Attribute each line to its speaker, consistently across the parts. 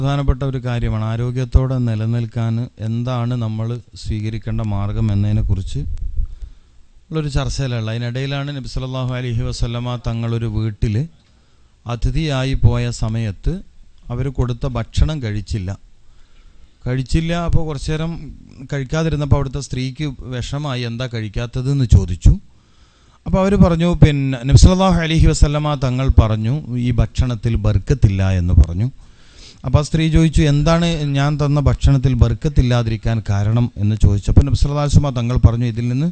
Speaker 1: പ്രധാനപ്പെട്ട ഒരു കാര്യമാണ്. ആരോഗ്യത്തോടെ നിലനിൽക്കാൻ എന്താണ് നമ്മൾ സ്വീകരിക്കേണ്ട മാർഗം എന്നതിനെക്കുറിച്ച് ഉള്ളൊരു ചർച്ചയിലുള്ള. അതിനിടയിലാണ് നബി സല്ലല്ലാഹു അലൈഹി വസല്ലമ തങ്ങളൊരു വീട്ടിൽ അതിഥിയായി പോയ സമയത്ത് അവർ കൊടുത്ത ഭക്ഷണം കഴിച്ചില്ല. അപ്പോൾ കുറച്ചു നേരം കഴിക്കാതിരുന്നപ്പോൾ അവിടുത്തെ സ്ത്രീക്ക് വിഷമായി, എന്താ കഴിക്കാത്തതെന്ന് ചോദിച്ചു. അപ്പോൾ അവർ പറഞ്ഞു, പിന്നെ നബി സല്ലല്ലാഹു അലൈഹി വസല്ലമ തങ്ങൾ പറഞ്ഞു, ഈ ഭക്ഷണത്തിൽ ബർക്കത്തില്ല എന്ന് പറഞ്ഞു. അപ്പോൾ ആ സ്ത്രീ ചോദിച്ചു, എന്താണ് ഞാൻ തന്ന ഭക്ഷണത്തിൽ ബർക്കത്തില്ലാതിരിക്കാൻ കാരണം എന്ന് ചോദിച്ചപ്പോൾ നബി സല്ലല്ലാഹു അലൈഹി വസല്ലമ തങ്ങൾ പറഞ്ഞു, ഇതിൽ നിന്ന്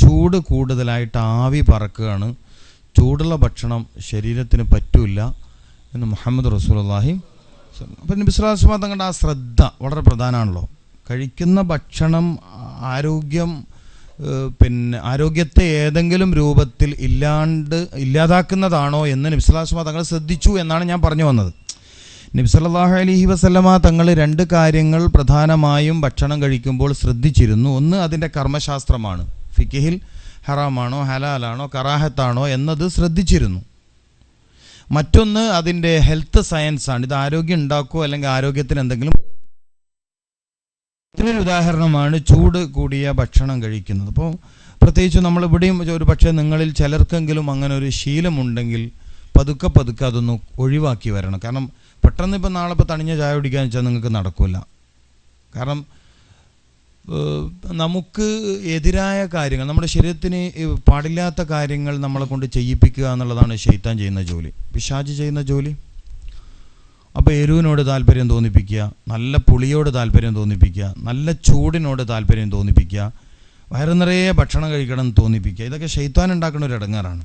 Speaker 1: ചൂട് കൂടുതലായിട്ട് ആവി പറക്കുകയാണ്, ചൂടുള്ള ഭക്ഷണം ശരീരത്തിന് പറ്റില്ല എന്ന് മുഹമ്മദ് റസൂലുള്ളാഹി. അപ്പോൾ നബി സല്ലല്ലാഹു അലൈഹി വസല്ലമ തങ്ങളുടെ ആ ശ്രദ്ധ വളരെ പ്രധാനമാണല്ലോ. കഴിക്കുന്ന ഭക്ഷണം ആരോഗ്യത്തെ ഏതെങ്കിലും രൂപത്തിൽ ഇല്ലാതാക്കുന്നതാണോ എന്ന് നബി സല്ലല്ലാഹു അലൈഹി വസല്ലമ തങ്ങൾ ശ്രദ്ധിച്ചു എന്നാണ് ഞാൻ പറഞ്ഞു വന്നത്. നബി സല്ലല്ലാഹു അലൈഹി വസല്ലമ തങ്ങൾ രണ്ട് കാര്യങ്ങൾ പ്രധാനമായും ഭക്ഷണം കഴിക്കുമ്പോൾ ശ്രദ്ധിച്ചിരുന്നു. ഒന്ന്, അതിൻ്റെ കർമ്മശാസ്ത്രമാണ്, ഫിഖിഹിൽ ഹറാമാണോ ഹലാലാണോ കറാഹത്താണോ എന്നത് ശ്രദ്ധിച്ചിരുന്നു. മറ്റൊന്ന് അതിൻ്റെ ഹെൽത്ത് സയൻസാണ്, ഇത് ആരോഗ്യം ഉണ്ടാക്കുമോ അല്ലെങ്കിൽ ആരോഗ്യത്തിന് എന്തെങ്കിലും. ഇതിനൊരു ഉദാഹരണമാണ് ചൂട് കൂടിയ ഭക്ഷണം കഴിക്കുന്നത്. അപ്പോൾ പ്രത്യേകിച്ച് നമ്മളിവിടെയും ഒരു പക്ഷേ നിങ്ങളിൽ ചിലർക്കെങ്കിലും അങ്ങനെ ഒരു ശീലമുണ്ടെങ്കിൽ പതുക്കെ അതൊന്ന് ഒഴിവാക്കി വരണം. കാരണം പെട്ടെന്ന് ഇപ്പം നാളെ തണിഞ്ഞ ചായ കുടിക്കാന്ന് വെച്ചാൽ നിങ്ങൾക്ക് നടക്കില്ല. കാരണം നമുക്ക് എതിരായ കാര്യങ്ങൾ, നമ്മുടെ ശരീരത്തിന് പാടില്ലാത്ത കാര്യങ്ങൾ നമ്മളെ കൊണ്ട് ചെയ്യിപ്പിക്കുക എന്നുള്ളതാണ് ശൈത്താൻ ചെയ്യുന്ന ജോലി, പിശാച് ചെയ്യുന്ന ജോലി. അപ്പോൾ എരിവിനോട് താല്പര്യം തോന്നിപ്പിക്കുക, നല്ല പുളിയോട് താല്പര്യം തോന്നിപ്പിക്കുക, നല്ല ചൂടിനോട് താല്പര്യം തോന്നിപ്പിക്കുക, വയറു നിറയെ ഭക്ഷണം കഴിക്കണം എന്ന് തോന്നിപ്പിക്കുക, ഇതൊക്കെ ശൈത്താൻ ഉണ്ടാക്കുന്ന ഒരു ഇടങ്ങാറാണ്.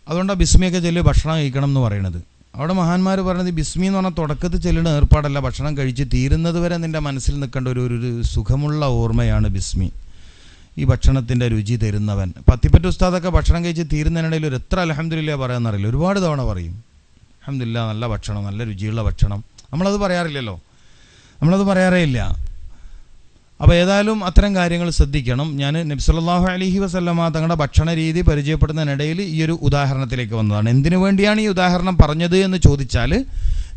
Speaker 1: അതുകൊണ്ടാണ് ബിസ്മിയൊക്കെ ചൊല്ലി ഭക്ഷണം കഴിക്കണം എന്ന് പറയുന്നത്. അവിടെ മഹാന്മാർ പറയുന്നത് ബിസ്മി എന്ന് പറഞ്ഞാൽ തുടക്കത്തിൽ ചെല്ലുന്ന ഏർപ്പാടല്ല, ഭക്ഷണം കഴിച്ച് തീരുന്നത് വരെ നിൻ്റെ മനസ്സിൽ നിൽക്കേണ്ട ഒരു സുഖമുള്ള ഓർമ്മയാണ് ബിസ്മി, ഈ ഭക്ഷണത്തിൻ്റെ രുചി തരുന്നവൻ. പത്തിപ്പറ്റ ഉസ്താദൊക്കെ ഭക്ഷണം കഴിച്ച് തീരുന്നതിനിടയിൽ ഒരു എത്ര അൽഹംദുലില്ലാ പറയാമെന്നറിയില്ല, ഒരുപാട് തവണ പറയും അൽഹംദുലില്ലാ, നല്ല ഭക്ഷണം, നല്ല രുചിയുള്ള ഭക്ഷണം. നമ്മളത് പറയാറില്ലല്ലോ, നമ്മളത് പറയാറേ ഇല്ല. അപ്പോൾ ഏതായാലും അത്തരം കാര്യങ്ങൾ ശ്രദ്ധിക്കണം. ഞാൻ നബി സല്ലല്ലാഹു അലൈഹി വസല്ലമ തങ്ങളുടെ ഭക്ഷണ രീതി പരിചയപ്പെടുന്നതിനിടയിൽ ഈ ഒരു ഉദാഹരണത്തിലേക്ക് വന്നതാണ്. എന്തിനു വേണ്ടിയാണ് ഈ ഉദാഹരണം പറഞ്ഞത് എന്ന് ചോദിച്ചാൽ,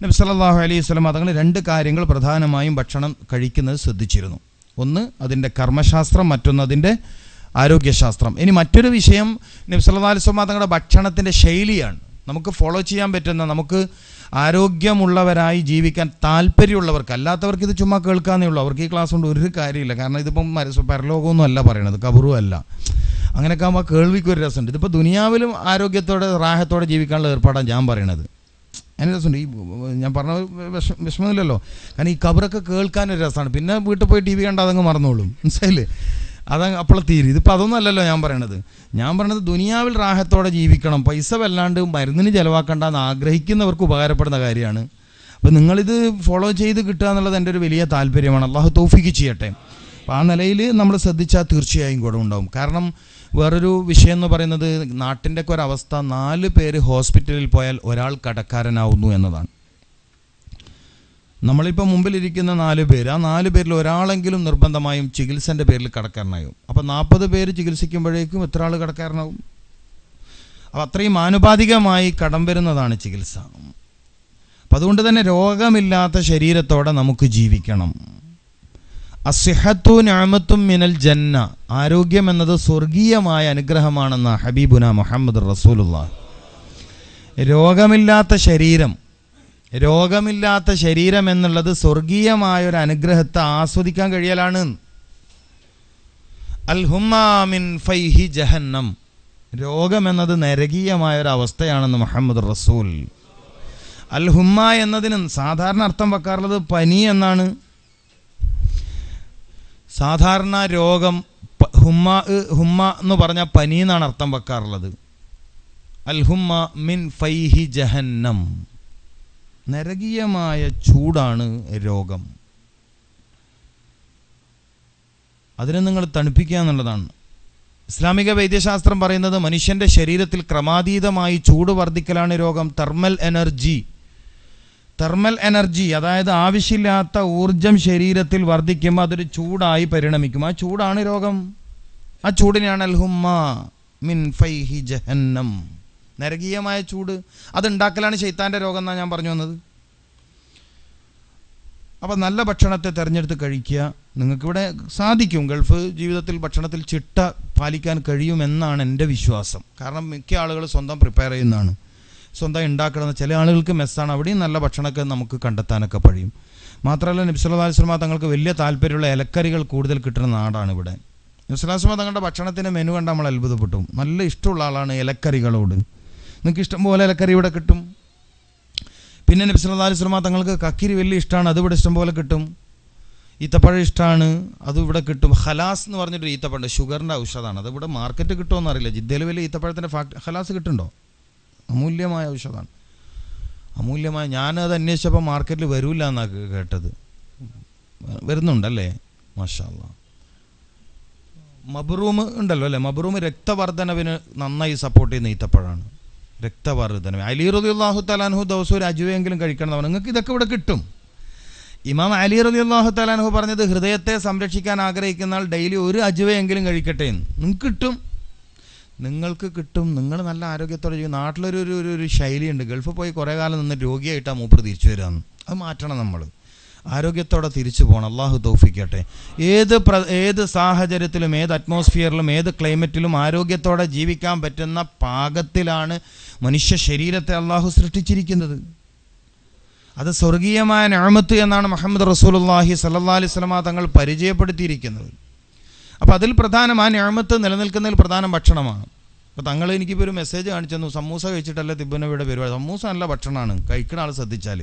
Speaker 1: നബി സല്ലല്ലാഹു അലൈഹി വസല്ലമ തങ്ങൾ രണ്ട് കാര്യങ്ങൾ പ്രധാനമായും ഭക്ഷണം കഴിക്കുന്നത് ശ്രദ്ധിച്ചിരുന്നു. ഒന്ന് അതിൻ്റെ കർമ്മശാസ്ത്രം, മറ്റൊന്ന് അതിൻ്റെ ആരോഗ്യശാസ്ത്രം. ഇനി മറ്റൊരു വിഷയം നബി സല്ലല്ലാഹു അലൈഹി വസല്ലമ തങ്ങളുടെ ഭക്ഷണത്തിൻ്റെ ശൈലിയാണ്. നമുക്ക് ഫോളോ ചെയ്യാൻ പറ്റുന്ന, നമുക്ക് ആരോഗ്യമുള്ളവരായി ജീവിക്കാൻ താല്പര്യമുള്ളവർക്ക്, അല്ലാത്തവർക്ക് ഇത് ചുമ്മാ കേൾക്കാന്നേ ഉള്ളൂ. അവർക്ക് ഈ ക്ലാസ് കൊണ്ട് ഒരു കാര്യമില്ല. കാരണം ഇതിപ്പം പരലോകമൊന്നും അല്ല പറയണത്, കബറും അല്ല. അങ്ങനെയൊക്കെ ആകുമ്പോൾ കേൾവിക്ക് ഒരു രസമുണ്ട്. ഇതിപ്പോൾ ദുനിയാവിലും ആരോഗ്യത്തോടെ റാഹത്തോടെ ജീവിക്കാനുള്ള ഏർപ്പാടാണ് ഞാൻ പറയണത്. അതിന് രസമുണ്ട്. ഈ ഞാൻ പറഞ്ഞ വിഷമമില്ലല്ലോ. കാരണം ഈ കബറൊക്കെ കേൾക്കാനൊരു രസമാണ്. പിന്നെ വീട്ടിൽ പോയി ടി വി കണ്ടാൽ അതങ്ങ് മറന്നോളും, മനസ്സിലായില്ലേ? അതങ്ങ് അപ്പോൾ തീരും. ഇതിപ്പോൾ അതൊന്നും അല്ലല്ലോ ഞാൻ പറയണത് ദുനിയാവിൽ റാഹത്തോടെ ജീവിക്കണം, പൈസ വല്ലാണ്ട് മരുന്നിന് ചിലവാക്കണ്ടെന്ന് ആഗ്രഹിക്കുന്നവർക്ക് ഉപകാരപ്പെടുന്ന കാര്യമാണ്. അപ്പോൾ നിങ്ങളിത് ഫോളോ ചെയ്ത് കിട്ടുക എന്നുള്ളത് എൻ്റെ ഒരു വലിയ താല്പര്യമാണ്. അള്ളാഹു തൗഫീഖ് ചെയ്യട്ടെ. അപ്പോൾ ആ നിലയിൽ നമ്മൾ ശ്രദ്ധിച്ചാൽ തീർച്ചയായും ഗുണമുണ്ടാവും. കാരണം വേറൊരു വിഷയം എന്ന് പറയുന്നത്, നാട്ടിൻ്റെയൊക്കെ ഒരവസ്ഥ, 4 പേര് ഹോസ്പിറ്റലിൽ പോയാൽ ഒരാൾ കടക്കാരനാവുന്നു എന്നതാണ്. നമ്മളിപ്പോൾ മുമ്പിലിരിക്കുന്ന 4 പേര്, ആ 4 പേരിൽ ഒരാളെങ്കിലും നിർബന്ധമായും ചികിത്സൻ്റെ പേരിൽ കടക്കാരനാകും. അപ്പോൾ 40 പേര് ചികിത്സിക്കുമ്പോഴേക്കും എത്ര ആൾ കടക്കാരനാകും? അപ്പോൾ അത്രയും ആനുപാതികമായി കടം വരുന്നതാണ് ചികിത്സ. അപ്പം അതുകൊണ്ട് തന്നെ രോഗമില്ലാത്ത ശരീരത്തോടെ നമുക്ക് ജീവിക്കണം. അസ്സിഹത്തു നിഅമത്തും മിനൽ ജന്ന, ആരോഗ്യം എന്നത് സ്വർഗീയമായ അനുഗ്രഹമാണെന്ന ഹബീബുന മുഹമ്മദ് റസൂലുള്ളാഹി. രോഗമില്ലാത്ത ശരീരം എന്നുള്ളത് സ്വർഗീയമായൊരു അനുഗ്രഹത്തെ ആസ്വദിക്കാൻ കഴിയലാണ്. അൽഹുമ്മാ മിൻ ഫൈഹി ജഹന്നം, രോഗമെന്നത് നരകീയമായൊരവസ്ഥയാണെന്ന് മുഹമ്മദ് റസൂൽ. അൽഹുമ്മ എന്നതിന് സാധാരണ അർത്ഥം വെക്കാറുള്ളത് പനി എന്നാണ്. സാധാരണ രോഗം ഹുമ്മ എന്ന് പറഞ്ഞാൽ പനി എന്നാണ് അർത്ഥം വെക്കാറുള്ളത്. അൽഹുമ്മ മിൻ ഫൈഹി ജഹന്നം, നരകീയമായ ചൂടാണ് രോഗം. അതിനെ നിങ്ങൾ തണുപ്പിക്കുക എന്നുള്ളതാണ്. ഇസ്ലാമിക വൈദ്യശാസ്ത്രം പറയുന്നത് മനുഷ്യൻ്റെ ശരീരത്തിൽ ക്രമാതീതമായി ചൂട് വർദ്ധിക്കലാണ് രോഗം. തെർമൽ എനർജി, അതായത് ആവശ്യമില്ലാത്ത ഊർജം ശരീരത്തിൽ വർദ്ധിക്കുമ്പോൾ അതൊരു ചൂടായി പരിണമിക്കും. ആ ചൂടാണ് രോഗം. ആ ചൂടിനെയാണ് അൽഹുമ്മ മിൻ ഫൈഹി ജഹന്നം, നരകീയമായ ചൂട്. അതുണ്ടാക്കലാണ് ശൈത്താൻ്റെ രോഗം എന്നാണ് ഞാൻ പറഞ്ഞു വന്നത്. അപ്പോൾ നല്ല ഭക്ഷണത്തെ തിരഞ്ഞെടുത്ത് കഴിക്കുക. നിങ്ങൾക്കിവിടെ സാധിക്കും. ഗൾഫ് ജീവിതത്തിൽ ഭക്ഷണത്തിൽ ചിട്ട പാലിക്കാൻ കഴിയുമെന്നാണ് എൻ്റെ വിശ്വാസം. കാരണം മിക്ക ആളുകൾ സ്വന്തം പ്രിപ്പയർ ചെയ്യുന്നതാണ്, സ്വന്തം ഉണ്ടാക്കണമെന്ന്. ചില ആളുകൾക്ക് മെസ്സാണ്, അവിടെയും നല്ല ഭക്ഷണമൊക്കെ നമുക്ക് കണ്ടെത്താനൊക്കെ കഴിയും. മാത്രമല്ല നബി സല്ലല്ലാഹു അലൈഹി വസല്ലം തങ്ങൾക്ക് വലിയ താല്പര്യമുള്ള ഇലക്കറികൾ കൂടുതൽ കിട്ടുന്ന നാടാണ് ഇവിടെ. നബി സല്ലല്ലാഹു അലൈഹി വസല്ലം തങ്ങളുടെ ഭക്ഷണത്തിൻ്റെ മെനു കണ്ട് നമ്മൾ അത്ഭുതപ്പെട്ടു. നല്ല ഇഷ്ടമുള്ള ആളാണ് ഇലക്കറികളോട്. നിങ്ങൾക്ക് ഇഷ്ടം പോലെ ഇലക്കറി ഇവിടെ കിട്ടും. പിന്നെ നബി സല്ലല്ലാഹു അലൈഹി വസല്ലം തങ്ങൾക്ക് കക്കിരി വലിയ ഇഷ്ടമാണ്, അതിവിടെ ഇഷ്ടം പോലെ കിട്ടും. ഈത്തപ്പഴം ഇഷ്ടമാണ്, അതും ഇവിടെ കിട്ടും. ഖലാസ് എന്ന് പറഞ്ഞിട്ടൊരു ഈത്തപ്പഴം, ഷുഗറിൻ്റെ ഔഷധമാണ്. അതിവിടെ മാർക്കറ്റ് കിട്ടുമോ അറിയില്ല. ജിദ്ദയിൽ വലിയ ഈത്തപ്പഴത്തിൻ്റെ ഖലാസ് കിട്ടുന്നുണ്ടോ? അമൂല്യമായ ഔഷധമാണ്, അമൂല്യമായ. ഞാനത് അന്വേഷിച്ചപ്പോൾ മാർക്കറ്റിൽ വരില്ല എന്നാണ് കേട്ടത്. വരുന്നുണ്ടല്ലേ? മാഷാ അല്ലാഹ്. മബ്റൂം ഉണ്ടല്ലോ അല്ലേ, മബ്റൂം രക്തവർദ്ധനവിന് നന്നായി സപ്പോർട്ട് ചെയ്യുന്ന ഈത്തപ്പഴമാണ്. രക്തവർദ്ധനവ്. അലി റളിയല്ലാഹു തആല അൻഹു ദിവസം ഒരു അജുവയെങ്കിലും കഴിക്കണം. നിങ്ങൾക്ക് ഇതൊക്കെ ഇവിടെ കിട്ടും. ഇമാം അലി റളിയല്ലാഹു തആല അൻഹു പറഞ്ഞത്, ഹൃദയത്തെ സംരക്ഷിക്കാൻ ആഗ്രഹിക്കുന്ന ആൾ ഡെയിലി ഒരു അജുവയെങ്കിലും കഴിക്കട്ടെ എന്ന്. നിങ്ങൾക്ക് കിട്ടും. നിങ്ങൾ നല്ല ആരോഗ്യത്തോടെ ചെയ്യും. നാട്ടിലൊരു ശൈലിയുണ്ട്, ഗൾഫിൽ പോയി കുറേ കാലം നിന്ന് രോഗിയായിട്ടാണ് മൂപ്പർ തിരിച്ചു വരാമെന്ന്. അത് മാറ്റണം. നമ്മൾ ആരോഗ്യത്തോടെ തിരിച്ചു പോകണം. അള്ളാഹു തൗഫീഖ്. ഏത് സാഹചര്യത്തിലും, ഏത് അറ്റ്മോസ്ഫിയറിലും, ഏത് ക്ലൈമറ്റിലും ആരോഗ്യത്തോടെ ജീവിക്കാൻ പറ്റുന്ന പാകത്തിലാണ് മനുഷ്യ ശരീരത്തെ അള്ളാഹു സൃഷ്ടിച്ചിരിക്കുന്നത്. അത് സ്വർഗീയമായ നിഅമത്ത് എന്നാണ് മുഹമ്മദ് റസൂലുള്ളാഹി സ്വല്ലല്ലാഹി അലൈഹി വസല്ലം തങ്ങൾ പരിചയപ്പെടുത്തിയിരിക്കുന്നത്. അപ്പോൾ അതിൽ പ്രധാനം, ആ നിഅമത്ത് നിലനിൽക്കുന്നതിൽ പ്രധാനം ഭക്ഷണമാണ്. അപ്പോൾ തങ്ങൾ എനിക്കിപ്പോൾ ഒരു മെസ്സേജ് കാണിച്ചു തന്നു, സമൂസ കഴിച്ചിട്ടല്ല തിബുനബിയുടെ പരിപാടി. സമൂസ നല്ല ഭക്ഷണമാണ്, കഴിക്കുന്ന ആൾ ശ്രദ്ധിച്ചാൽ.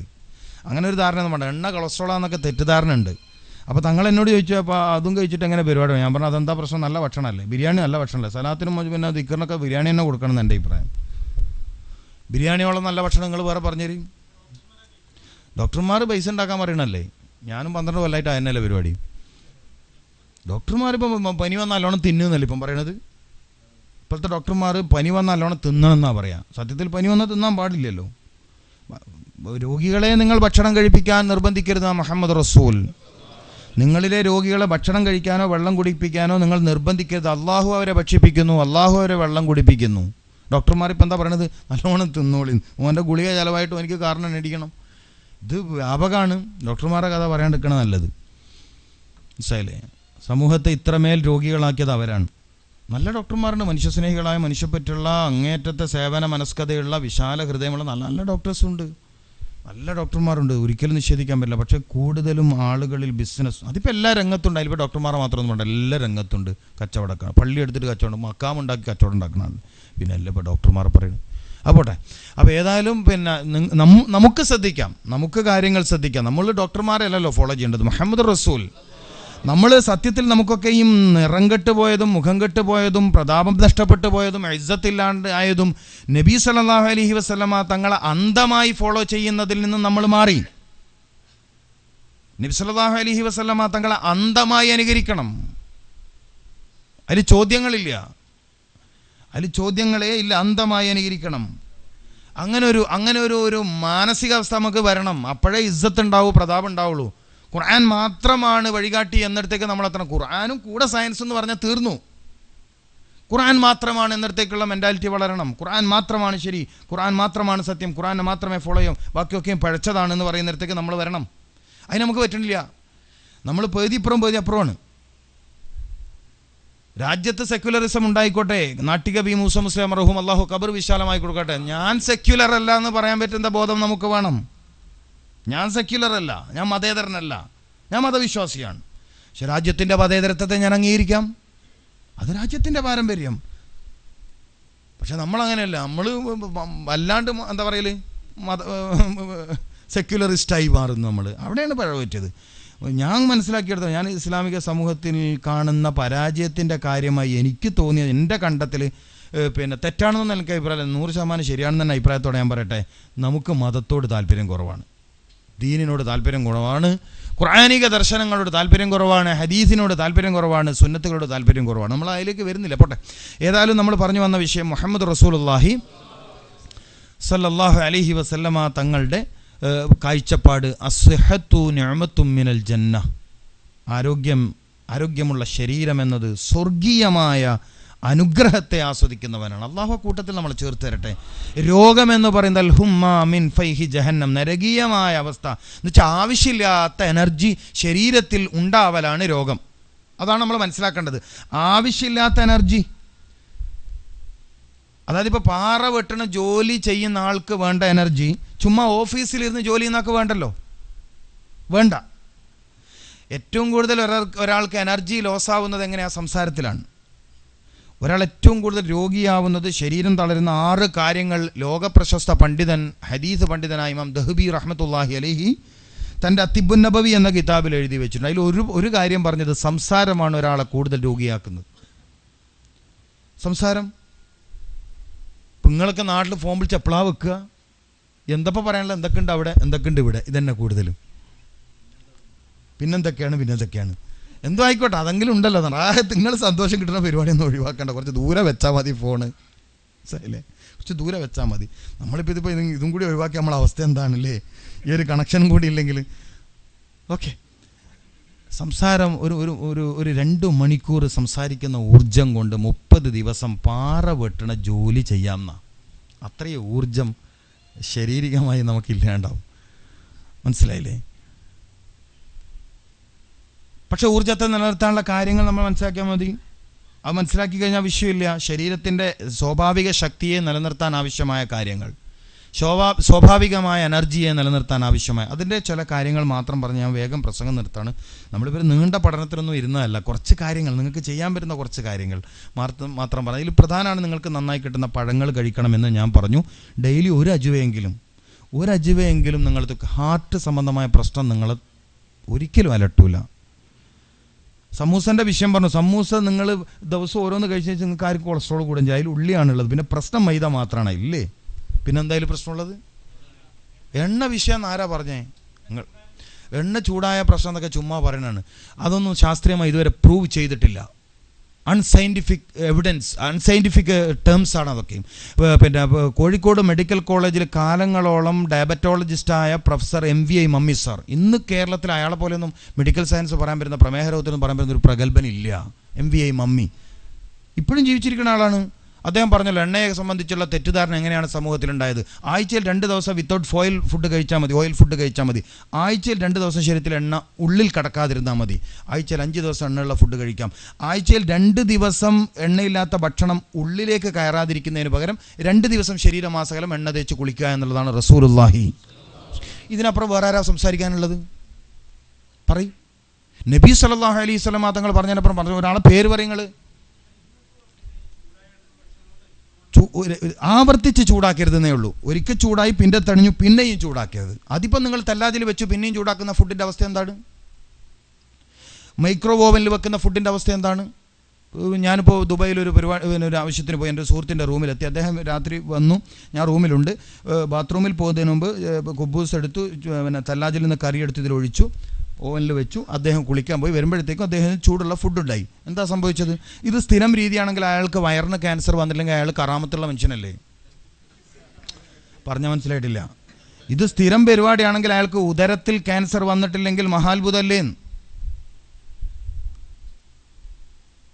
Speaker 1: അങ്ങനെ ഒരു ധാരണ ഒന്നും വേണ്ട. എണ്ണ കൊളസ്ട്രോളാന്നൊക്കെ തെറ്റിദ്ധാരണ ഉണ്ട്. അപ്പോൾ തങ്ങൾ എന്നോട് ചോദിച്ചു, അപ്പോൾ അതും കഴിച്ചിട്ട് എങ്ങനെ പരിപാടി? ഞാൻ പറഞ്ഞു, അതെന്താ പ്രശ്നം, നല്ല ഭക്ഷണമല്ലേ, ബിരിയാണി നല്ല ഭക്ഷണമല്ലേ. സലാത്തിനും പിന്നെ ദിക്കറിനൊക്കെ ബിരിയാണി തന്നെ കൊടുക്കണം എന്ന് എൻ്റെ അഭിപ്രായം. ബിരിയാണിയോളം നല്ല ഭക്ഷണങ്ങൾ വേറെ പറഞ്ഞുതരും. ഡോക്ടർമാർ പൈസ ഉണ്ടാക്കാൻ പറയണല്ലേ. ഞാനും 12 കൊല്ലമായിട്ട് അതിനല്ലേ പരിപാടി. ഡോക്ടർമാരിപ്പം പനി വന്നാൽ നല്ലോണം തിന്നുന്നല്ലേ ഇപ്പം പറയണത്. ഇപ്പോഴത്തെ ഡോക്ടർമാർ പനി വന്നാൽ നല്ലോണം തിന്നണമെന്നാണ് പറയാം. സത്യത്തിൽ പനി വന്നാൽ തിന്നാൻ പാടില്ലല്ലോ. രോഗികളെ നിങ്ങൾ ഭക്ഷണം കഴിപ്പിക്കാൻ നിർബന്ധിക്കരുത് മുഹമ്മദ് റസൂൽ. നിങ്ങളിലെ രോഗികളെ ഭക്ഷണം കഴിക്കാനോ വെള്ളം കുടിപ്പിക്കാനോ നിങ്ങൾ നിർബന്ധിക്കരുത്. അള്ളാഹു അവരെ ഭക്ഷിപ്പിക്കുന്നു, അള്ളാഹു അവരെ വെള്ളം കുടിപ്പിക്കുന്നു. ഡോക്ടർമാരിപ്പോൾ എന്താ പറയണത്? നല്ലോണം തിന്നോളി, ഓൻ്റെ ഗുളിക ചിലവായിട്ടും എനിക്ക് കാരണം നേടിക്കണം. ഇത് വ്യാപകമാണ്. ഡോക്ടർമാരുടെ കഥ പറയാണ്ടിരിക്കണ നല്ലത്. മനസ്സിലായില്ലേ? സമൂഹത്തെ ഇത്രമേൽ രോഗികളാക്കിയത് അവരാണ്. നല്ല ഡോക്ടർമാരുണ്ട്, മനുഷ്യസ്നേഹികളായ, മനുഷ്യപ്പറ്റുള്ള, അങ്ങേറ്റത്തെ സേവന മനസ്കതയുള്ള, വിശാല ഹൃദയമുള്ള നല്ല നല്ല ഡോക്ടേഴ്സുണ്ട്, നല്ല ഡോക്ടർമാരുണ്ട്, ഒരിക്കലും നിഷേധിക്കാൻ പറ്റില്ല. പക്ഷേ കൂടുതലും ആളുകളിൽ ബിസിനസ്, അതിപ്പോൾ എല്ലാ രംഗത്തുണ്ട്. അതിലിപ്പോൾ ഡോക്ടർമാരെ മാത്രമൊന്നും വേണ്ട, എല്ലാ രംഗത്തുണ്ട്. കച്ചവടക്കാണ്, പള്ളി എടുത്തിട്ട് കച്ചവടം, മക്കാമുണ്ടാക്കി കച്ചവടം ഉണ്ടാക്കണമാണ്. പിന്നെ അല്ല ഇപ്പോൾ ഡോക്ടർമാരെ പറയുന്നത്. അപ്പോട്ടെ. അപ്പോൾ ഏതായാലും പിന്നെ നമുക്ക് ശ്രദ്ധിക്കാം, നമുക്ക് കാര്യങ്ങൾ ശ്രദ്ധിക്കാം. നമ്മൾ ഡോക്ടർമാരല്ലല്ലോ ഫോളോ ചെയ്യേണ്ടത്, മുഹമ്മദ് റസൂൽ. നമ്മൾ സത്യത്തിൽ നമുക്കൊക്കെയും നിറം കെട്ടുപോയതും മുഖം കെട്ടുപോയതും പ്രതാപം നഷ്ടപ്പെട്ടു പോയതും ഇസ്സത്തില്ലാണ്ട് ആയതും നബി സല്ലല്ലാഹു അലൈഹി വസല്ലമ തങ്ങളെ അന്ധമായി ഫോളോ ചെയ്യുന്നതിൽ നിന്നും നമ്മൾ മാറി. നബി സല്ലല്ലാഹു അലൈഹി വസല്ലമ തങ്ങളെ അന്ധമായി അനുകരിക്കണം. അതിൽ ചോദ്യങ്ങളില്ല, അതിൽ ചോദ്യങ്ങളേ ഇല്ല. അന്ധമായി അനുകരിക്കണം. അങ്ങനെ ഒരു മാനസികാവസ്ഥ നമുക്ക് വരണം. അപ്പോഴേ ഇസ്സത്ത് ഉണ്ടാവൂ, പ്രതാപം ഉണ്ടാവുള്ളൂ. ഖുർആൻ മാത്രമാണ് വഴികാട്ടി എന്നിടത്തേക്ക് നമ്മൾ എത്തണം. ഖുർആനും കൂടെ സയൻസ് എന്ന് പറഞ്ഞാൽ തീർന്നു. ഖുർആൻ മാത്രമാണ് എന്നിടത്തേക്കുള്ള മെൻറ്റാലിറ്റി വളരണം. ഖുർആൻ മാത്രമാണ് ശരി, ഖുർആൻ മാത്രമാണ് സത്യം, ഖുർആനെ മാത്രമേ ഫോളോ ചെയ്യും, ബാക്കിയൊക്കെയും പഴച്ചതാണെന്ന് പറയുന്നിടത്തേക്ക് നമ്മൾ വരണം. അതിന് നമുക്ക് പറ്റണില്ല. നമ്മൾ പേതിപ്പുറം അപ്പുറമാണ്. രാജ്യത്ത് സെക്യുലറിസം ഉണ്ടായിക്കോട്ടെ. നാട്ടിക ബി മൂസ മുസ്ലിം റഹൂം അള്ളാഹു ഖബർ വിശാലമായി കൊടുക്കട്ടെ. ഞാൻ സെക്യുലർ അല്ല എന്ന് പറയാൻ പറ്റുന്ന ബോധം നമുക്ക് വേണം. ഞാൻ സെക്യുലർ അല്ല, ഞാൻ മതേതരനല്ല, ഞാൻ മതവിശ്വാസിയാണ്. പക്ഷെ രാജ്യത്തിൻ്റെ മതേതരത്വത്തെ ഞാൻ അംഗീകരിക്കാം, അത് രാജ്യത്തിൻ്റെ പാരമ്പര്യം. പക്ഷെ നമ്മളങ്ങനെയല്ല. നമ്മൾ വല്ലാണ്ട് എന്താ പറയൽ, സെക്യുലറിസ്റ്റായി മാറുന്നു നമ്മൾ. അവിടെയാണ് പിഴവ് പറ്റിയത്. ഞാൻ മനസ്സിലാക്കിയെടുത്തത്, ഞാൻ ഇസ്ലാമിക സമൂഹത്തിൽ കാണുന്ന പരാജയത്തിൻ്റെ കാര്യമായി എനിക്ക് തോന്നിയത്, എൻ്റെ കണ്ടെത്തൽ പിന്നെ തെറ്റാണെന്നൊന്നും എനിക്ക് അഭിപ്രായം, 100% ശരിയാണെന്ന് തന്നെ അഭിപ്രായത്തോടെ ഞാൻ പറയട്ടെ. നമുക്ക് മതത്തോട് താല്പര്യം കുറവാണ്, ദീനിനോട് താല്പര്യം കുറവാണ്, ഖുർആനിക ദർശനങ്ങളോട് താല്പര്യം കുറവാണ്, ഹദീസിനോട് താല്പര്യം കുറവാണ്, സുന്നത്തുകളോട് താല്പര്യം കുറവാണ്. നമ്മൾ അതിലേക്ക് വരുന്നില്ല, പോട്ടെ. ഏതായാലും നമ്മൾ പറഞ്ഞു വന്ന വിഷയം മുഹമ്മദ് റസൂലുള്ളാഹി സല്ലല്ലാഹു അലൈഹി വസല്ലമ തങ്ങളുടെ കാഴ്ചപ്പാട്, അസ്ഹത്തു നിഅമത്തും മിനൽ ജന്ന. ആരോഗ്യമുള്ള ശരീരം എന്നത് സ്വർഗീയമായ അനുഗ്രഹത്തെ ആസ്വദിക്കുന്നവനാണ്. അള്ളാഹു കൂട്ടത്തിൽ നമ്മൾ ചേർത്ത് തരട്ടെ. രോഗമെന്ന് പറയുന്നത് അൽഹുമ്മ മിൻ ഫൈഹി ജഹന്നം, നരകീയമായ അവസ്ഥ എന്ന് വെച്ചാൽ ആവശ്യമില്ലാത്ത എനർജി ശരീരത്തിൽ ഉണ്ടാവലാണ് രോഗം. അതാണ് നമ്മൾ മനസ്സിലാക്കേണ്ടത്. ആവശ്യമില്ലാത്ത എനർജി, അതായത് ഇപ്പോൾ പാറ വെട്ടണ ജോലി ചെയ്യുന്ന ആൾക്ക് വേണ്ട എനർജി ചുമ്മാ ഓഫീസിലിരുന്ന് ജോലി ചെയ്യുന്നവർക്ക് വേണ്ടല്ലോ, വേണ്ട. ഏറ്റവും കൂടുതൽ ഒരാൾക്ക് എനർജി ലോസ് ആവുന്നത് എങ്ങനെയാണ്? സംസാരത്തിലാണ്. ഒരാൾ ഏറ്റവും കൂടുതൽ രോഗിയാവുന്നത് ശരീരം തളരുന്ന 6 കാര്യങ്ങൾ ലോകപ്രശസ്ത പണ്ഡിതൻ, ഹദീസ് പണ്ഡിതനായ ഇമാം ദഹബി റഹ്മത്തുള്ളാഹി അലൈഹി തൻ്റെ അത്തിബുൻ നബവി എന്ന കിതാബിൽ എഴുതി വെച്ചിട്ടുണ്ട്. അതിൽ ഒരു കാര്യം പറഞ്ഞത് സംസാരമാണ് ഒരാളെ കൂടുതൽ രോഗിയാക്കുന്നത്. സംസാരം. നിങ്ങളൊക്കെ നാട്ടിൽ ഫോൺ വിളിച്ച് എപ്പോഴാ വെക്കുക? എന്തപ്പോൾ പറയാനുള്ള? എന്തൊക്കെയുണ്ട് അവിടെ, എന്തൊക്കെയുണ്ട് ഇവിടെ, ഇതന്നെ കൂടുതലും. പിന്നെന്തൊക്കെയാണ് എന്തോ ആയിക്കോട്ടെ, അതെങ്കിലും ഉണ്ടല്ലോ. നിങ്ങൾ സന്തോഷം കിട്ടുന്ന പരിപാടിയൊന്നും ഒഴിവാക്കണ്ട. കുറച്ച് ദൂരെ വെച്ചാൽ മതി ഫോണ്, അല്ലേ? കുറച്ച് ദൂരെ വെച്ചാൽ മതി. നമ്മളിപ്പോൾ ഇതും കൂടി ഒഴിവാക്കി നമ്മളെ അവസ്ഥ എന്താണല്ലേ? ഈ ഒരു കണക്ഷനും കൂടി ഇല്ലെങ്കിൽ ഓക്കെ. സംസാരം ഒരു 2 മണിക്കൂർ സംസാരിക്കുന്ന ഊർജം കൊണ്ട് 30 ദിവസം പാറ വെട്ടണ ജോലി ചെയ്യാമെന്ന അത്രയും ഊർജം ശാരീരികമായി നമുക്കില്ലാണ്ടാവും. മനസ്സിലായില്ലേ? പക്ഷെ ഊർജത്തെ നിലനിർത്താനുള്ള കാര്യങ്ങൾ നമ്മൾ മനസ്സിലാക്കിയാൽ മതി. അത് മനസ്സിലാക്കി കഴിഞ്ഞാൽ വിഷയമില്ല. ശരീരത്തിൻ്റെ സ്വാഭാവിക ശക്തിയെ നിലനിർത്താൻ ആവശ്യമായ കാര്യങ്ങൾ, സ്വാഭാവികമായ എനർജിയെ നിലനിർത്താൻ ആവശ്യമായ അതിൻ്റെ ചില കാര്യങ്ങൾ മാത്രം പറഞ്ഞ് ഞാൻ വേഗം പ്രസംഗം നിർത്താണ്. നമ്മളിപ്പോൾ നീണ്ട പഠനത്തിനൊന്നും ഇരുന്നതല്ല. കുറച്ച് കാര്യങ്ങൾ നിങ്ങൾക്ക് ചെയ്യാൻ പറ്റുന്ന കുറച്ച് കാര്യങ്ങൾ മാത്രം പറഞ്ഞു. ഇതിൽ പ്രധാനമാണ് നിങ്ങൾക്ക് നന്നായി കിട്ടുന്ന പഴങ്ങൾ കഴിക്കണമെന്ന് ഞാൻ പറഞ്ഞു. ഡെയിലി ഒരു അജുവയെങ്കിലും നിങ്ങൾക്ക് ഹാർട്ട് സംബന്ധമായ പ്രശ്നം നിങ്ങൾ ഒരിക്കലും അലട്ടൂല. സമൂസൻ്റെ വിഷയം പറഞ്ഞു. സമൂസ നിങ്ങൾ ദിവസം ഓരോന്ന് കഴിച്ച് നിങ്ങൾക്ക് ആർക്കും കൊളസ്ട്രോൾ കൂടും. അതിൽ ഉള്ളിയാണുള്ളത്. പിന്നെ പ്രശ്നം മൈദ മാത്രമാണ്, ഇല്ലേ? പിന്നെ എന്തായാലും പ്രശ്നമുള്ളത് എണ്ണ വിഷയം. ആരാ പറഞ്ഞേ? നിങ്ങൾ എണ്ണ ചൂടായ പ്രശ്നം എന്നൊക്കെ ചുമ്മാ പറയണതാണ്. അതൊന്നും ശാസ്ത്രീയമായി ഇതുവരെ പ്രൂവ് ചെയ്തിട്ടില്ല. അൺസയൻറ്റിഫിക് ടേംസ് ആണ് അതൊക്കെ. പിന്നെ കോഴിക്കോട് മെഡിക്കൽ കോളേജിൽ കാലങ്ങളോളം ഡയബറ്റോളജിസ്റ്റായ പ്രൊഫസർ MVI മമ്മി സാർ, ഇന്ന് കേരളത്തിൽ അയാളെ പോലെയൊന്നും മെഡിക്കൽ സയൻസ് പറയാൻ പറ്റുന്ന, പ്രമേഹ രോഗത്തിനും പറയാൻ പറ്റുന്ന ഒരു പ്രഗത്ഭനില്ല. MVI മമ്മി ഇപ്പോഴും ജീവിച്ചിരിക്കുന്ന ആളാണ്. അദ്ദേഹം പറഞ്ഞല്ലോ, എണ്ണയെ സംബന്ധിച്ചുള്ള തെറ്റിദ്ധാരണ എങ്ങനെയാണ് സമൂഹത്തിലുണ്ടായത്. ആഴ്ചയിൽ 2 ദിവസം വിത്തൗട്ട് ഓയിൽ ഫുഡ് കഴിച്ചാൽ മതി. ആഴ്ചയിൽ 2 ദിവസം ശരീരത്തിൽ എണ്ണ ഉള്ളിൽ കടക്കാതിരുന്നാൽ മതി. ആഴ്ചയിൽ 5 ദിവസം എണ്ണയുള്ള ഫുഡ് കഴിക്കാം. ആഴ്ചയിൽ 2 ദിവസം എണ്ണയില്ലാത്ത ഭക്ഷണം ഉള്ളിലേക്ക് കയറാതിരിക്കുന്നതിന് പകരം 2 ദിവസം ശരീരമാസകലം എണ്ണ തേച്ച് കുളിക്കുക എന്നുള്ളതാണ് റസൂലുള്ളാഹി. ഇതിനപ്പുറം വേറെ ആരാ സംസാരിക്കാനുള്ളത്? പറയും. നബി സല്ലല്ലാഹു അലൈഹി വസല്ലം തങ്ങൾ പറഞ്ഞതിനപ്പുറം പറഞ്ഞു ഒരാളെ പേര് പറയുങ്ങൾ ആവർത്തിച്ച് ചൂടാക്കരുതെന്നേ ഉള്ളൂ. ഒരിക്കൽ ചൂടായി പിന്നെ തണിഞ്ഞു പിന്നെയും ചൂടാക്കരുത്. അതിപ്പോൾ നിങ്ങൾ തല്ലാജിൽ വെച്ചു പിന്നെയും ചൂടാക്കുന്ന ഫുഡിൻ്റെ അവസ്ഥ എന്താണ്? മൈക്രോവേവ് ഓവനിൽ വെക്കുന്ന ഫുഡിൻ്റെ അവസ്ഥ എന്താണ്? ഞാനിപ്പോൾ ദുബായിൽ ഒരു ആവശ്യത്തിന് പോയി. എൻ്റെ സുഹൃത്തിൻ്റെ റൂമിലെത്തി. അദ്ദേഹം രാത്രി വന്നു, ഞാൻ റൂമിലുണ്ട്. ബാത്റൂമിൽ പോകുന്നതിന് മുമ്പ് കുബൂസ് എടുത്തു, പിന്നെ തല്ലാജിൽ നിന്ന് കറി എടുത്ത് ഇതിലൊഴിച്ചു, ഓവനിൽ വെച്ചു. അദ്ദേഹം കുളിക്കാൻ പോയി. വരുമ്പോഴത്തേക്കും അദ്ദേഹത്തിന് ചൂടുള്ള ഫുഡുണ്ടായി. എന്താ സംഭവിച്ചത്? ഇത് സ്ഥിരം രീതിയാണെങ്കിൽ അയാൾക്ക് വയറിന് ക്യാൻസർ വന്നില്ലെങ്കിൽ അയാൾ കറാമത്തുള്ള മനുഷ്യനല്ലേ? പറഞ്ഞാൽ മനസ്സിലായിട്ടില്ല. ഇത് സ്ഥിരം പരിപാടിയാണെങ്കിൽ അയാൾക്ക് ഉദരത്തിൽ ക്യാൻസർ വന്നിട്ടില്ലെങ്കിൽ മഹാത്ഭുതമല്ലേ?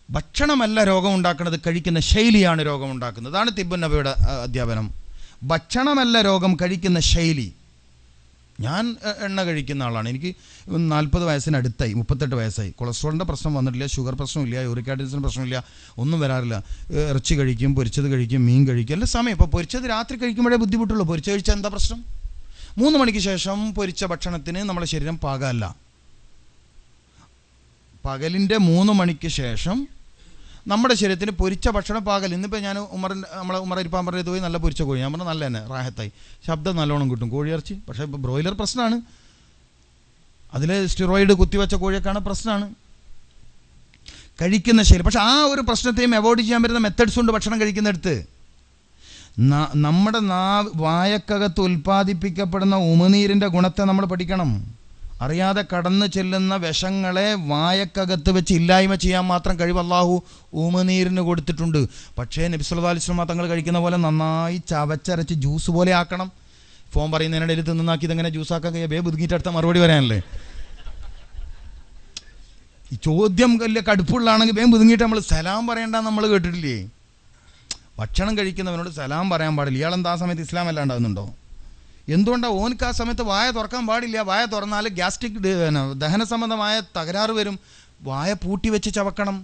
Speaker 1: ഭക്ഷണമല്ല രോഗമുണ്ടാക്കുന്നത്, കഴിക്കുന്ന ശൈലിയാണ് രോഗമുണ്ടാക്കുന്നത്. അതാണ് തിബ്ബുൻ നബിയുടെ അധ്യാപനം. ഭക്ഷണമല്ല രോഗം, കഴിക്കുന്ന ശൈലി. ഞാൻ എണ്ണ കഴിക്കുന്ന ആളാണ്. എനിക്ക് 40 വയസ്സിനടുത്തായി, 38 വയസ്സായി. കൊളസ്ട്രോളിൻ്റെ പ്രശ്നം വന്നിട്ടില്ല, ഷുഗർ പ്രശ്നമില്ല, യൂറിക് ആസിഡിൻ്റെ പ്രശ്നമില്ല, ഒന്നും വരാറില്ല. ഇറച്ചി കഴിക്കും, പൊരിച്ചത് കഴിക്കും, മീൻ കഴിക്കും, എല്ലാ സമയം. ഇപ്പോൾ പൊരിച്ചത് രാത്രി കഴിക്കുമ്പോഴേ ബുദ്ധിമുട്ടുള്ളൂ. പൊരിച്ച കഴിച്ചാൽ എന്താ പ്രശ്നം? 3 മണിക്ക് ശേഷം പൊരിച്ച ഭക്ഷണത്തിന് നമ്മുടെ ശരീരം പാകമല്ല. പകലിൻ്റെ 3 മണിക്ക് ശേഷം നമ്മുടെ ശരീരത്തിന് പൊരിച്ച ഭക്ഷണം പാകൽ. ഇന്നിപ്പോൾ ഞാൻ നമ്മളെ ഉമർ ഇരിപ്പാൻ പറഞ്ഞത് പോയി നല്ല പൊരിച്ച കോഴി. ഞാൻ പറഞ്ഞാൽ നല്ല തന്നെ റാഹത്തായി, ശബ്ദം നല്ലോണം കിട്ടും കോഴിയിറച്ചി. പക്ഷേ ഇപ്പോൾ ബ്രോയിലർ പ്രശ്നമാണ്, അതിൽ സ്റ്റിറോയിഡ് കുത്തിവെച്ച കോഴിയൊക്കെയാണ് പ്രശ്നമാണ്. കഴിക്കുന്ന ശൈലി. പക്ഷെ ആ ഒരു പ്രശ്നത്തെയും അവോയ്ഡ് ചെയ്യാൻ പറ്റുന്ന മെത്തഡ്സ് ഉണ്ട് ഭക്ഷണം കഴിക്കുന്നിടത്ത്. നമ്മുടെ വായക്കകത്ത് ഉൽപ്പാദിപ്പിക്കപ്പെടുന്ന ഉമിനീരിൻ്റെ ഗുണത്തെ നമ്മൾ പഠിക്കണം. അറിയാതെ കടന്നു ചെല്ലുന്ന വിഷങ്ങളെ വായക്കകത്ത് വെച്ച് ഇല്ലായ്മ ചെയ്യാൻ മാത്രം കഴിവ് അല്ലാഹു ഉമിനീരിന് കൊടുത്തിട്ടുണ്ട്. പക്ഷേ നബി സല്ലല്ലാഹു അലൈഹി വസല്ലം തങ്ങൾ കഴിക്കുന്ന പോലെ നന്നായി ചവച്ചരച്ച് ജ്യൂസ് പോലെ ആക്കണം. ഫോൺ പറയുന്നതിനിടയിൽ തിന്നാക്കി ഇതെങ്ങനെ ജ്യൂസാക്കാൻ കഴിയുക? ബുദ്ധിമുട്ടടുത്ത മറുപടി പറയാനല്ലേ. ഈ ചോദ്യം വലിയ കടുപ്പുള്ളതാണെങ്കിൽ വേഗം പുതുങ്ങിയിട്ട് നമ്മൾ സലാം പറയണ്ടെന്ന് നമ്മൾ കേട്ടിട്ടില്ലേ? ഭക്ഷണം കഴിക്കുന്നവനോട് സലാം പറയാൻ പാടില്ല. ഇയാളെന്താ ആ സമയത്ത് ഇസ്ലാം അല്ലാണ്ടാവുന്നുണ്ടോ? എന്തുകൊണ്ടാണ് ഓനക്ക് ആ സമയത്ത് വായ തുറക്കാൻ പാടില്ല? വായ തുറന്നാൽ ഗ്യാസ്ട്രിക് ദഹന സംബന്ധമായ തകരാറ് വരും. വായ പൂട്ടി വെച്ച് ചവക്കണം.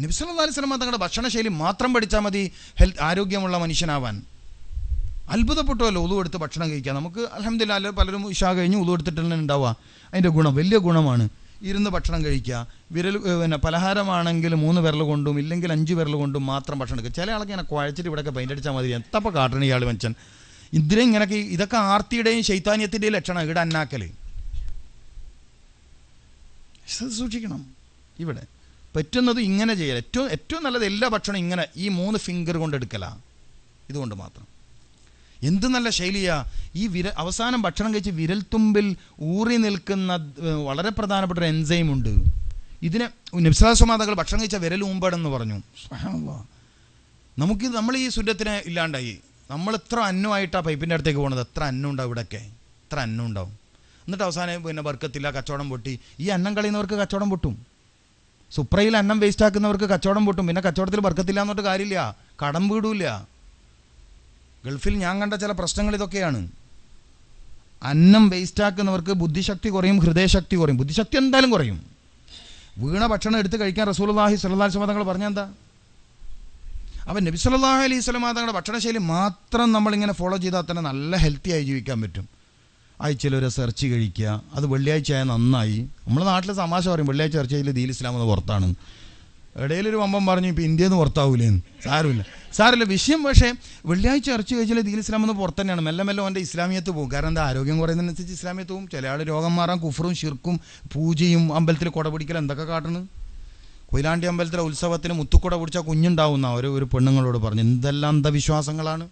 Speaker 1: നബി സല്ലല്ലാഹു അലൈഹി വസല്ലം തങ്ങളുടെ ഭക്ഷണശൈലി മാത്രം പഠിച്ചാൽ മതി ആരോഗ്യമുള്ള മനുഷ്യനാവാൻ. അത്ഭുതപ്പെട്ടുമല്ലോ ഉളു എടുത്ത് ഭക്ഷണം കഴിക്കുക. നമുക്ക് അൽഹംദുലില്ലാഹ് പലരും ഇശാ കഴിഞ്ഞ് ഉളു എടുത്തിട്ടുള്ള ഉണ്ടാവുക. അതിൻ്റെ ഗുണം വലിയ ഗുണമാണ്. ഇരുന്ന് ഭക്ഷണം കഴിക്കുക. പലഹാരമാണെങ്കിൽ 3 വിരൽ കൊണ്ടും ഇല്ലെങ്കിൽ 5 വിരൽ കൊണ്ടും മാത്രം ഭക്ഷണം കഴിക്കുക. ചില ആളൊക്കെ ഇങ്ങനെ കുഴച്ചിട്ട് ഇവിടെയൊക്കെ പെയിൻ്റ് അടിച്ചാൽ മതി. എത്തപ്പോൾ കാട്ടണം ഇയാൾ മനുഷ്യൻ. ഇതിനെ ഇങ്ങനെയൊക്കെ ഇതൊക്കെ ആർത്തിയുടെയും ശൈത്താന്യത്തിൻ്റെയും ലക്ഷണം. ഇവിടെ അന്നാക്കൽ സൂക്ഷിക്കണം. ഇവിടെ പറ്റുന്നത് ഇങ്ങനെ ചെയ്യൽ. ഏറ്റവും നല്ലത് എല്ലാ ഭക്ഷണം ഇങ്ങനെ ഈ 3 ഫിംഗർ കൊണ്ട് എടുക്കലാണ്. ഇതുകൊണ്ട് മാത്രം എന്ത് നല്ല ശൈലിയാ. ഈ അവസാനം ഭക്ഷണം കഴിച്ച് വിരൽത്തുമ്പിൽ ഊറി നിൽക്കുന്ന വളരെ പ്രധാനപ്പെട്ട ഒരു എൻസൈം ഉണ്ട്. ഇതിനെ നബി സല്ലല്ലാഹു അലൈഹി വസല്ലം ഭക്ഷണം കഴിച്ച വിരൽ ഊമ്പടെന്ന് പറഞ്ഞു. സുബ്ഹാനല്ലാഹ്. നമ്മൾ ഈ സുന്നത്തിനെ ഇല്ലാണ്ടായി. നമ്മൾ എത്ര അന്നമായിട്ടാണ് പൈപ്പിൻ്റെ അടുത്തേക്ക് പോകുന്നത്. എത്ര അന്നം ഉണ്ടാവും ഇവിടെയൊക്കെ, എത്ര അന്നം ഉണ്ടാവും. എന്നിട്ട് അവസാനം ബർക്കത്തില്ല, കച്ചവടം പൊട്ടി. ഈ അന്നം കളയുന്നവർക്ക് കച്ചവടം പൊട്ടും. സുപ്രയിൽ അന്നം വേസ്റ്റ് ആക്കുന്നവർക്ക് കച്ചവടം പൊട്ടും. പിന്നെ കച്ചവടത്തിൽ ബർക്കത്തില്ല എന്നിട്ട് കാര്യമില്ല, കടം വീടില്ല. ഗൾഫിൽ ഞാൻ കണ്ട ചില പ്രശ്നങ്ങൾ ഇതൊക്കെയാണ്. അന്നം വേസ്റ്റാക്കുന്നവർക്ക് ബുദ്ധിശക്തി കുറയും, ഹൃദയശക്തി കുറയും. ബുദ്ധിശക്തി എന്തായാലും കുറയും. വീണ ഭക്ഷണം എടുത്ത് കഴിക്കാൻ റസൂലുള്ളാഹി സ്വല്ലല്ലാഹു അലൈഹി വസല്ലം തങ്ങൾ പറഞ്ഞെന്താ? അപ്പം നബി സല്ലല്ലാഹു അലൈഹി വസല്ലം തങ്ങളുടെ ഭക്ഷണശൈലി മാത്രം നമ്മളിങ്ങനെ ഫോളോ ചെയ്താൽ തന്നെ നല്ല ഹെൽത്തി ആയി ജീവിക്കാൻ പറ്റും. ആഴ്ചയിൽ ഒരു ഇറച്ചി കഴിക്കുക. അത് വെള്ളിയാഴ്ച ആയാൽ നന്നായി. നമ്മുടെ നാട്ടിൽ തമാശ പറയും വെള്ളിയാഴ്ച ഇറച്ചി കഴിച്ചാൽ ദീൻ ഇസ്ലാം എന്ന് പുറത്താണ്. ഇടയിലൊരു വമ്പം പറഞ്ഞു ഇപ്പോൾ ഇന്ത്യയിൽ നിന്ന് പുറത്താവൂലേന്ന്. സാരമില്ല വിഷയം. പക്ഷേ വെള്ളിയാഴ്ച ഇറച്ചി കഴിച്ചാൽ ദീൻ ഇസ്ലാം എന്ന് പുറത്ത് തന്നെയാണ്. മെല്ലെ മെല്ലെ അവൻ്റെ ഇസ്ലാമിയത്ത് പോകും. കാരണം എന്താ, ആരോഗ്യം കുറയുന്നതിനനുസരിച്ച് ഇസ്ലാമിയത്ത് പോകും. ചില ആൾ രോഗം മാറാൻ കുഫറും ഷിർക്കും പൂജയും അമ്പലത്തിൽ കുട പിടിക്കൽ എന്തൊക്കെ കാട്ടണ്. കൊയിലാണ്ടി അമ്പലത്തിലെ ഉത്സവത്തിന് മുത്തുക്കുട പിടിച്ചാൽ കുഞ്ഞുണ്ടാവുന്ന ഒരു പെണ്ണുങ്ങളോട് പറഞ്ഞു. എന്തെല്ലാം അന്ധവിശ്വാസങ്ങളാണ്.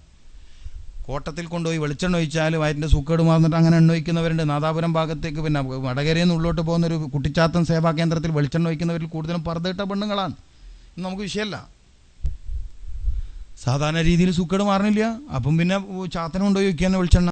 Speaker 1: കോട്ടത്തിൽ കൊണ്ടുപോയി വെളിച്ചെണ്ണ ഒഴിച്ചാൽ വയറ്റിൻ്റെ സൂക്കേട് മാറുന്നിട്ട് അങ്ങനെ എണ്ണ ഒഴിക്കുന്നവരുണ്ട്. നാദാപുരം ഭാഗത്തേക്ക് പിന്നെ വടകരയിൽ നിന്ന് ഉള്ളോട്ട് പോകുന്നൊരു കുട്ടിച്ചാത്തൻ സേവാ കേന്ദ്രത്തിൽ വെളിച്ചെണ്ണ ഒഴിക്കുന്നവരിൽ കൂടുതലും പർദ്ദയിട്ട പെണ്ണുങ്ങളാണ്. നമുക്ക് വിഷയമല്ല. സാധാരണ രീതിയിൽ സൂക്കേട് മാറണില്ല. അപ്പം പിന്നെ ചാത്തനം കൊണ്ടുപോയി ഒഴിക്കുക തന്നെ വെളിച്ചെണ്ണ.